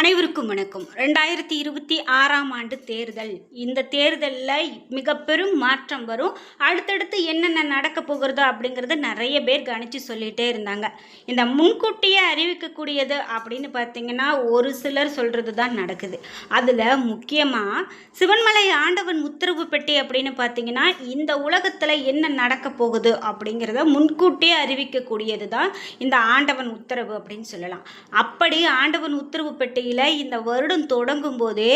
அனைவருக்கும் வணக்கம். 2026ஆம் ஆண்டு தேர்தல். இந்த தேர்தலில் மிக பெரும் மாற்றம் வரும். அடுத்தடுத்து என்னென்ன நடக்க போகிறதோ அப்படிங்கிறத நிறைய பேர் கணிச்சு சொல்லிகிட்டே இருந்தாங்க. இந்த முன்கூட்டியே அறிவிக்கக்கூடியது அப்படின்னு பார்த்தீங்கன்னா ஒரு சிலர் சொல்கிறது தான் நடக்குது. அதில் முக்கியமாக சிவன்மலை ஆண்டவன் உத்தரவு பெட்டி அப்படின்னு பார்த்தீங்கன்னா இந்த உலகத்தில் என்ன நடக்க போகுது அப்படிங்கிறத முன்கூட்டியே அறிவிக்கக்கூடியது தான் இந்த ஆண்டவன் உத்தரவு அப்படின்னு சொல்லலாம். அப்படி ஆண்டவன் உத்தரவு பெட்டி இந்த வருடம் தொடங்கும் போதே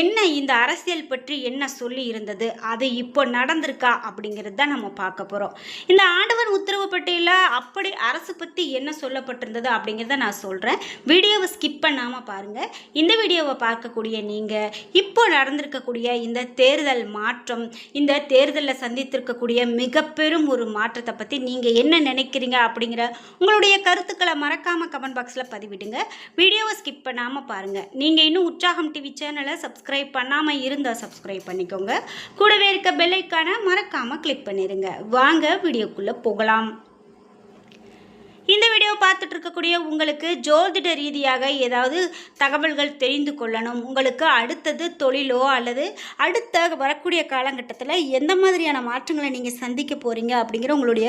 என்ன இந்த அரசியல் பற்றி என்ன சொல்லி இருந்தது, அது இப்போ நடந்திருக்கா அப்படிங்கிறது தான் நம்ம பார்க்க போகிறோம். இந்த ஆண்டவன் உத்தரவு பட்டியல அப்படி அரசு பற்றி என்ன சொல்லப்பட்டிருந்தது அப்படிங்கிறத நான் சொல்கிறேன். வீடியோவை ஸ்கிப் பண்ணாமல் பாருங்கள். இந்த வீடியோவை பார்க்கக்கூடிய நீங்கள் இப்போ நடந்திருக்கக்கூடிய இந்த தேர்தல் மாற்றம், இந்த தேர்தலில் சந்தித்திருக்கக்கூடிய மிக பெரும் ஒரு மாற்றத்தை பற்றி நீங்கள் என்ன நினைக்கிறீங்க அப்படிங்கிற உங்களுடைய கருத்துக்களை மறக்காமல் கமெண்ட் பாக்ஸில் பதிவிடுங்க. வீடியோவை ஸ்கிப் பண்ணாமல் பாருங்க. நீங்க இன்னும் உற்சாகம் டிவி சேனலை சப்ஸ்கிரைப் பண்ணாம இருந்தா சப்ஸ்கிரைப் பண்ணிக்கோங்க. கூடவே இருக்க பெல் ஐகானை மறக்காம கிளிக் பண்ணிருங்க. வாங்க வீடியோக்குள்ள போகலாம். இந்த வீடியோ பார்த்துட்டு இருக்கக்கூடிய உங்களுக்கு ஜோதிட ரீதியாக ஏதாவது தகவல்கள் தெரிந்து கொள்ளணும், உங்களுக்கு அடுத்தது தொழிலோ அல்லது அடுத்த வரக்கூடிய காலகட்டத்தில் எந்த மாதிரியான மாற்றங்களை நீங்கள் சந்திக்க போகிறீங்க அப்படிங்கிற உங்களுடைய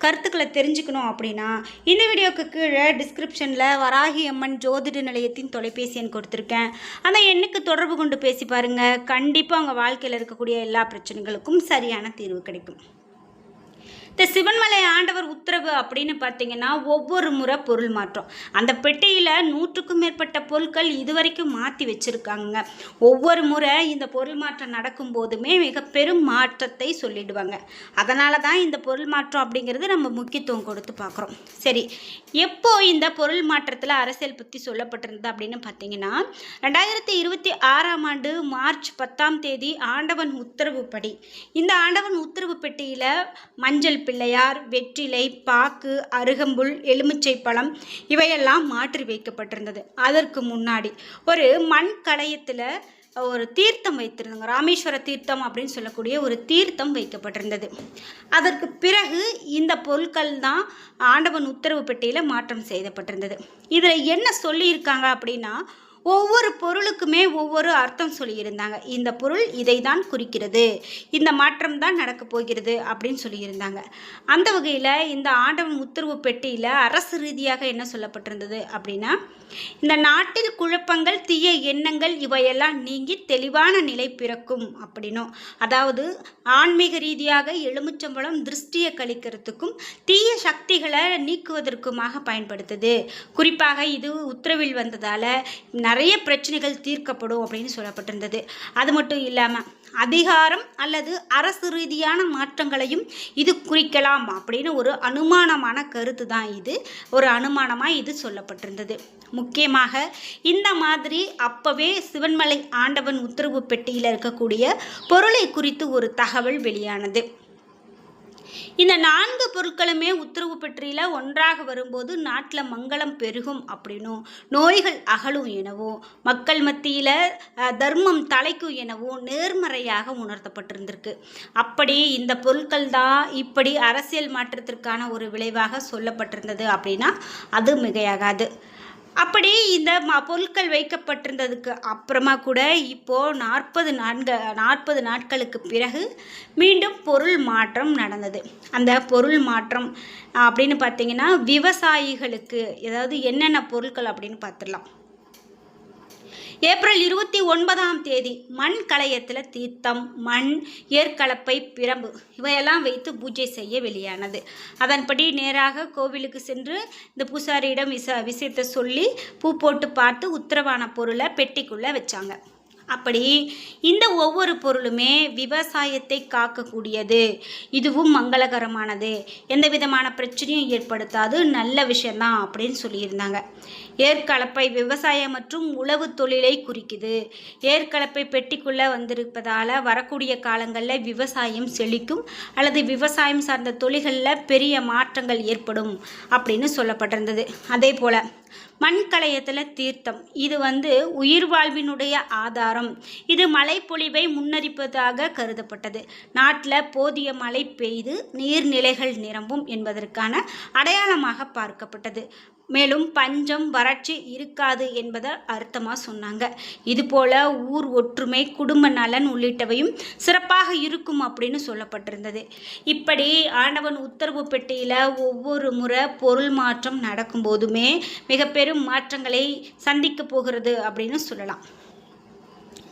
கருத்துக்களை தெரிஞ்சுக்கணும் அப்படின்னா இந்த வீடியோவுக்கு கீழே டிஸ்கிரிப்ஷனில் வராகி அம்மன் ஜோதிட நிலையத்தின் தொலைபேசி எண் கொடுத்துருக்கேன். அந்த எண்ணுக்கு தொடர்பு கொண்டு பேசி பாருங்கள். கண்டிப்பாக உங்கள் வாழ்க்கையில் இருக்கக்கூடிய எல்லா பிரச்சனைகளுக்கும் சரியான தீர்வு கிடைக்கும். இந்த சிவன்மலை ஆண்டவர் உத்தரவு அப்படின்னு பார்த்தீங்கன்னா ஒவ்வொரு முறை பொருள் மாற்றம். அந்த பெட்டியில் 100க்கும் மேற்பட்ட பொருட்கள் இதுவரைக்கும் மாற்றி வச்சுருக்காங்க. ஒவ்வொரு முறை இந்த பொருள் மாற்றம் நடக்கும் போதுமே மிக பெரும் மாற்றத்தை சொல்லிடுவாங்க. அதனால தான் இந்த பொருள் மாற்றம் அப்படிங்கிறது நம்ம முக்கியத்துவம் கொடுத்து பார்க்குறோம். சரி, எப்போ இந்த பொருள் மாற்றத்தில் அரசியல் பற்றி சொல்லப்பட்டிருந்தது அப்படின்னு பார்த்தீங்கன்னா 2026ஆம் ஆண்டு மார்ச் 10ஆம் தேதி ஆண்டவன் உத்தரவு படி இந்த ஆண்டவன் உத்தரவு பெட்டியில் மஞ்சள் பிள்ளையார், வெற்றிலை, பாக்கு, அருகம்புல், எலுமிச்சை பழம் இவையெல்லாம் மாற்றி வைக்கப்பட்டிருந்தது. அதற்கு முன்னாடி ஒரு மண் கலயத்தில் ஒரு தீர்த்தம் வைத்திருந்தாங்க. ராமேஸ்வர தீர்த்தம் அப்படின்னு சொல்லக்கூடிய ஒரு தீர்த்தம் வைக்கப்பட்டிருந்தது. அதற்கு பிறகு இந்த பொருட்கள் தான் ஆண்டவன் உத்தரவு பெட்டியில் மாற்றம் செய்யப்பட்டிருந்தது. இதில் என்ன சொல்லியிருக்காங்க அப்படின்னா ஒவ்வொரு பொருளுக்குமே ஒவ்வொரு அர்த்தம் சொல்லியிருந்தாங்க. இந்த பொருள் இதை தான் குறிக்கிறது, இந்த மாற்றம் தான் நடக்க போகிறது அப்படின்னு சொல்லியிருந்தாங்க. அந்த வகையில் இந்த ஆண்டவன் உத்தரவு பெட்டியில் அரசு ரீதியாக என்ன சொல்லப்பட்டிருந்தது அப்படின்னா இந்த நாட்டில் குழப்பங்கள், தீய எண்ணங்கள் இவையெல்லாம் நீங்கி தெளிவான நிலை பிறக்கும் அப்படின்னும், அதாவது ஆன்மீக ரீதியாக எலுமிச்சம்பழம் திருஷ்டியை கழிக்கிறதுக்கும் தீய சக்திகளை நீக்குவதற்குமாக பயன்படுத்துது. குறிப்பாக இது உத்தரவில் வந்ததால் நிறைய பிரச்சனைகள் தீர்க்கப்படும் அப்படின்னு சொல்லப்பட்டிருந்தது. அது மட்டும் இல்லாமல் அதிகாரம் அல்லது அரசு ரீதியான மாற்றங்களையும் இது குறிக்கலாம் அப்படின்னு ஒரு அனுமானமான கருத்து தான் இது. ஒரு அனுமானமாக இது சொல்லப்பட்டிருந்தது. முக்கியமாக இந்த மாதிரி அப்போவே சிவன்மலை ஆண்டவன் உத்தரவு பெட்டியில் இருக்கக்கூடிய பொருளை குறித்து ஒரு தகவல் வெளியானது. இந்த 4 பொருட்களுமே உத்தரவு பெட்டியில் ஒன்றாக வரும்போது நாட்டில் மங்களம் பெருகும் அப்படின்னும், நோய்கள் அகலும் எனவும், மக்கள் மத்தியில் தர்மம் தலைக்கும் எனவும் நேர்மறையாக உணர்த்தப்பட்டிருந்திருக்கு. அப்படி இந்த பொருட்கள் தான் இப்படி அரசியல் மாற்றத்திற்கான ஒரு விளைவாக சொல்லப்பட்டிருந்தது அப்படின்னா அது மிகையாகாது. அப்படி இந்த பொருட்கள் வைக்கப்பட்டிருந்ததுக்கு அப்புறமா கூட இப்போது 40 நாட்களுக்கு பிறகு மீண்டும் பொருள் மாற்றம் நடந்தது. அந்த பொருள் மாற்றம் அப்படின்னு பார்த்தீங்கன்னா விவசாயிகளுக்கு ஏதாவது என்னென்ன பொருட்கள் அப்படின்னு பார்த்துடலாம். ஏப்ரல் 29ஆம் தேதி மண் கலயத்தில் தீர்த்தம், மண், ஏற்கலப்பை, பிரம்பு இவையெல்லாம் வைத்து பூஜை செய்ய வெளியானது. அதன்படி நேராக கோவிலுக்கு சென்று இந்த பூசாரியிடம் விஷயத்தை சொல்லி பூ போட்டு பார்த்து உத்தரவான பொருளை பெட்டிக்குள்ளே வச்சாங்க. அப்படி இந்த ஒவ்வொரு பொருளுமே விவசாயத்தை காக்கக்கூடியது, இதுவும் மங்களகரமானது, எந்த விதமான பிரச்சனையும் ஏற்படுத்தாது, நல்ல விஷயந்தான் அப்படின்னு சொல்லியிருந்தாங்க. ஏற்கலப்பை விவசாயம் மற்றும் உழவு தொழிலை குறிக்குது. ஏற்கலப்பை பெட்டிக்குள்ளே வந்திருப்பதால் வரக்கூடிய காலங்களில் விவசாயம் செழிக்கும் அல்லது விவசாயம் சார்ந்த தொழில்களில் பெரிய மாற்றங்கள் ஏற்படும் அப்படின்னு சொல்லப்பட்டிருந்தது. அதே போல் மண்கலயத்தில் தீர்த்தம், இது உயிர் வாழ்வினுடைய ஆதாரம். இது மழை பொழிவை முன்னறிப்பதாக கருதப்பட்டது. நாட்டில் போதிய மழை பெய்து நீர்நிலைகள் நிரம்பும் என்பதற்கான அடையாளமாக பார்க்கப்பட்டது. மேலும் பஞ்சம் வறட்சி இருக்காது என்பதை அர்த்தமாக சொன்னாங்க. இதுபோல் ஊர் ஒற்றுமை குடும்ப நலன் உள்ளிட்டவையும் சிறப்பாக இருக்கும் அப்படின்னு சொல்லப்பட்டிருந்தது. இப்படி ஆண்டவன் உத்தரவு பெட்டியில் ஒவ்வொரு முறை பொருள் மாற்றம் நடக்கும்போதுமே மிக பெரும் மாற்றங்களை சந்திக்க போகிறது அப்படின்னு சொல்லலாம்.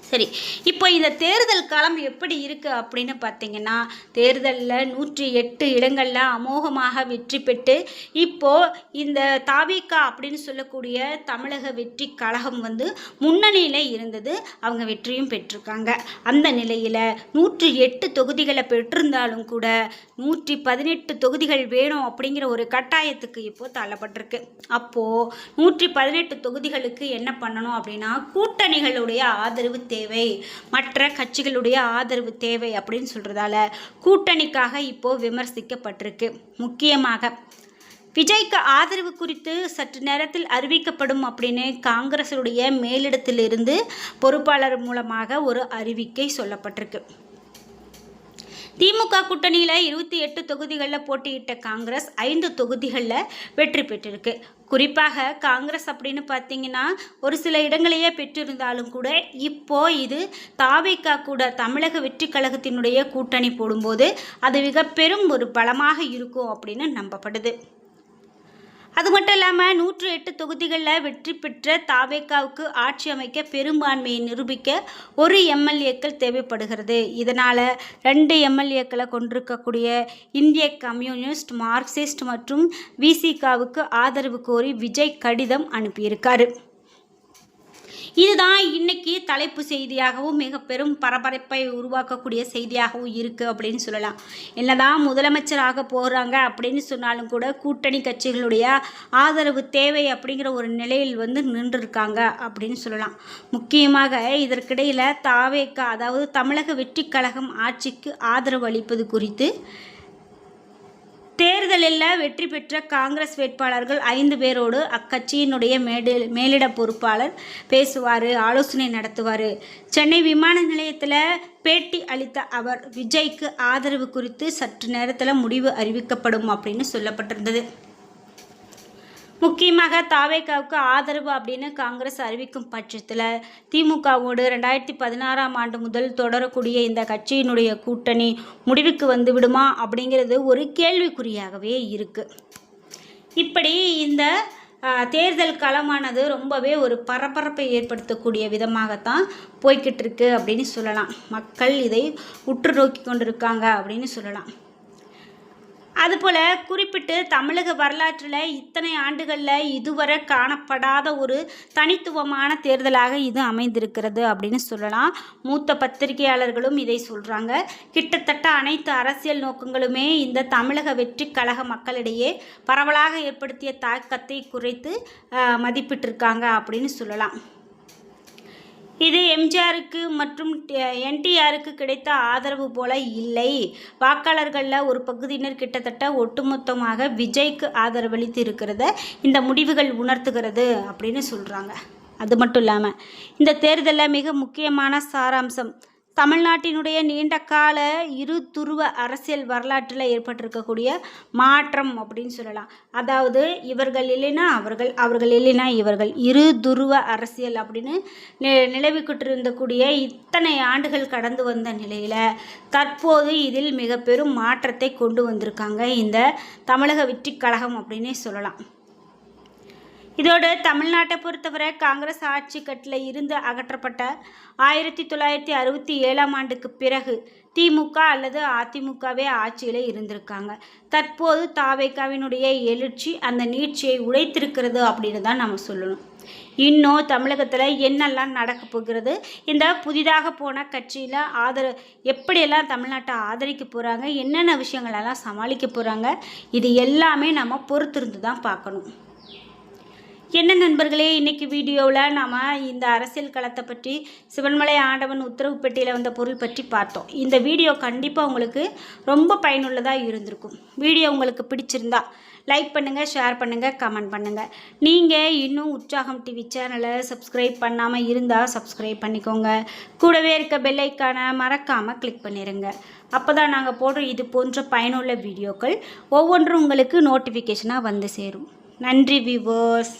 சரி, இப்போ இந்த தேர்தல் காலம் எப்படி இருக்குது அப்படின்னு பார்த்தீங்கன்னா, தேர்தலில் 108 இடங்களில் அமோகமாக வெற்றி பெற்று இப்போது இந்த தாவேக அப்படின்னு சொல்லக்கூடிய தமிழக வெற்றி கழகம் முன்னணியில் இருந்தது. அவங்க வெற்றியும் பெற்றிருக்காங்க. அந்த நிலையில் 108 தொகுதிகளை பெற்றிருந்தாலும் கூட 118 தொகுதிகள் வேணும் அப்படிங்கிற ஒரு கட்டாயத்துக்கு இப்போது தள்ளப்பட்டிருக்கு. அப்போது 118 தொகுதிகளுக்கு என்ன பண்ணணும் அப்படின்னா, கூட்டணிகளுடைய ஆதரவு தேவை, மற்ற கட்சிகளுடைய ஆதரவு தேவை அப்படின்னு சொல்றதால கூட்டணிக்காக இப்போ விமர்சிக்கப்பட்டிருக்கு. முக்கியமாக விஜய்க்கு ஆதரவு குறித்து சற்று நேரத்தில் அறிவிக்கப்படும் அப்படின்னு காங்கிரசுடைய மேலிடத்திலிருந்து பொறுப்பாளர் மூலமாக ஒரு அறிவிக்கை சொல்லப்பட்டிருக்கு. திமுக கூட்டணியில் 28 தொகுதிகளில் போட்டியிட்ட காங்கிரஸ் 5 தொகுதிகளில் வெற்றி பெற்றிருக்கு. குறிப்பாக காங்கிரஸ் அப்படின்னு பார்த்தீங்கன்னா ஒரு சில இடங்களையே பெற்றிருந்தாலும் கூட இப்போ இது தாவேக கூட தமிழக வெற்றி கழகத்தினுடைய கூட்டணி போடும்போது அது மிக பெரும் ஒரு பலமாக இருக்கும் அப்படின்னு நம்பப்படுது. அது மட்டும் இல்லாமல் 108 தொகுதிகளில் வெற்றி பெற்ற தாவேகாவுக்கு ஆட்சி அமைக்க பெரும்பான்மையை நிரூபிக்க ஒரு எம்எல்ஏக்கள் தேவைப்படுகிறது. இதனால் 2 எம்எல்ஏக்களை கொண்டிருக்கக்கூடிய இந்திய கம்யூனிஸ்ட், மார்க்சிஸ்ட் மற்றும் விசிகாவுக்கு ஆதரவு கோரி விஜய் கடிதம் அனுப்பியிருக்காரு. இதுதான் இன்னைக்கு தலைப்பு செய்தியாகவும் மிக பெரும் பரபரப்பை உருவாக்கக்கூடிய செய்தியாகவும் இருக்குது அப்படின்னு சொல்லலாம். என்னதான் முதலமைச்சராக போகிறாங்க அப்படின்னு சொன்னாலும் கூட கூட்டணி கட்சிகளுடைய ஆதரவு தேவை அப்படிங்கிற ஒரு நிலையில் நின்றுருக்காங்க அப்படின்னு சொல்லலாம். முக்கியமாக இதற்கிடையில் தாவேக அதாவது தமிழக வெற்றி கழகம் ஆட்சிக்கு ஆதரவு அளிப்பது குறித்து தேர்தலில் வெற்றி பெற்ற காங்கிரஸ் வேட்பாளர்கள் 5 பேரோடு அக்கட்சியினுடைய மேலிட பொறுப்பாளர் பேசுவார், ஆலோசனை நடத்துவார். சென்னை விமான நிலையத்தில் பேட்டி அளித்த அவர் விஜய்க்கு ஆதரவு குறித்து சற்று நேரத்தில் முடிவு அறிவிக்கப்படும் அப்படின்னு சொல்லப்பட்டிருந்தது. முக்கியமாக தாவேகாவுக்கு ஆதரவு அப்படின்னு காங்கிரஸ் அறிவிக்கும் பட்சத்தில் திமுகவோடு 2016ஆம் ஆண்டு முதல் தொடரக்கூடிய இந்த கட்சியினுடைய கூட்டணி முடிவுக்கு வந்துவிடுமா அப்படிங்கிறது ஒரு கேள்விக்குறியாகவே இருக்குது. இப்படி இந்த தேர்தல் களமானது ரொம்பவே ஒரு பரபரப்பை ஏற்படுத்தக்கூடிய விதமாகத்தான் போய்கிட்டு இருக்கு அப்படின்னு சொல்லலாம். மக்கள் இதை உற்று நோக்கி கொண்டிருக்காங்க அப்படின்னு சொல்லலாம். அதுபோல் குறிப்பிட்டு தமிழக வரலாற்றில் இத்தனை ஆண்டுகளில் இதுவரை காணப்படாத ஒரு தனித்துவமான தேர்தலாக இது அமைந்திருக்கிறது அப்படின்னு சொல்லலாம். மூத்த பத்திரிகையாளர்களும் இதை சொல்கிறாங்க. கிட்டத்தட்ட அனைத்து அரசியல் நோக்கங்களுமே இந்த தமிழக வெற்றி கழக மக்களிடையே பரவலாக ஏற்படுத்திய தாக்கத்தை குறைத்து மதிப்பிட்டிருக்காங்க அப்படின்னு சொல்லலாம். இது எம்ஜிஆருக்கு மற்றும் என்டிஆருக்கு கிடைத்த ஆதரவு போல இல்லை. வாக்காளர்களில் ஒரு பகுதியினர் கிட்டத்தட்ட ஒட்டுமொத்தமாக விஜய்க்கு ஆதரவளித்து இருக்கிறத இந்த முடிவுகள் உணர்த்துகிறது அப்படின்னு சொல்கிறாங்க. அது மட்டும் இல்லாமல் இந்த தேர்தலில் மிக முக்கியமான சாராம்சம் தமிழ்நாட்டினுடைய நீண்ட கால இரு துருவ அரசியல் வரலாற்றில் ஏற்பட்டிருக்கக்கூடிய மாற்றம் அப்படின்னு சொல்லலாம். அதாவது இவர்கள் இல்லைன்னா அவர்கள், அவர்கள் இல்லைன்னா இவர்கள், இரு துருவ அரசியல் அப்படின்னு நிலவிக்கிட்டு இருந்தக்கூடிய இத்தனை ஆண்டுகள் கடந்து வந்த நிலையில் தற்போது இதில் மிக பெரும் மாற்றத்தை கொண்டு வந்திருக்காங்க இந்த தமிழக வெற்றி கழகம் அப்படின்னே சொல்லலாம். இதோடு தமிழ்நாட்டை பொறுத்தவரை காங்கிரஸ் ஆட்சி கட்டில் இருந்து அகற்றப்பட்ட 1967ஆம் ஆண்டுக்கு பிறகு திமுக அல்லது அதிமுகவே ஆட்சியில் இருந்திருக்காங்க. தற்போது தாவேகாவினுடைய எழுச்சி அந்த நீட்சியை உடைத்திருக்கிறது அப்படின்னு தான் நம்ம சொல்லணும். இன்னும் தமிழகத்தில் என்னெல்லாம் நடக்க போகிறது, இந்த புதிதாக போன கட்சியில் எப்படியெல்லாம் தமிழ்நாட்டை ஆதரிக்க போகிறாங்க, என்னென்ன விஷயங்களெல்லாம் சமாளிக்க போகிறாங்க, இது எல்லாமே நம்ம பொறுத்திருந்து தான் பார்க்கணும். என்ன நண்பர்களே, இன்றைக்கி வீடியோவில் நாம் இந்த அரசியல் களத்தை பற்றி சிவன்மலை ஆண்டவன் உத்தரவு பெட்டியில் வந்த பொருள் பற்றி பார்த்தோம். இந்த வீடியோ கண்டிப்பாக உங்களுக்கு ரொம்ப பயனுள்ளதாக இருந்திருக்கும். வீடியோ உங்களுக்கு பிடிச்சிருந்தா லைக் பண்ணுங்கள், ஷேர் பண்ணுங்கள், கமெண்ட் பண்ணுங்கள். நீங்கள் இன்னும் உற்சாகம் டிவி சேனலை சப்ஸ்கிரைப் பண்ணாமல் இருந்தால் சப்ஸ்கிரைப் பண்ணிக்கோங்க. கூடவே இருக்க பெல் ஐக்கானை மறக்காமல் கிளிக் பண்ணிடுங்க. அப்போ தான் நாங்கள் போடுற இது போன்ற பயனுள்ள வீடியோக்கள் ஒவ்வொன்றும் உங்களுக்கு நோட்டிஃபிகேஷனாக வந்து சேரும். நன்றி வியூவர்ஸ்.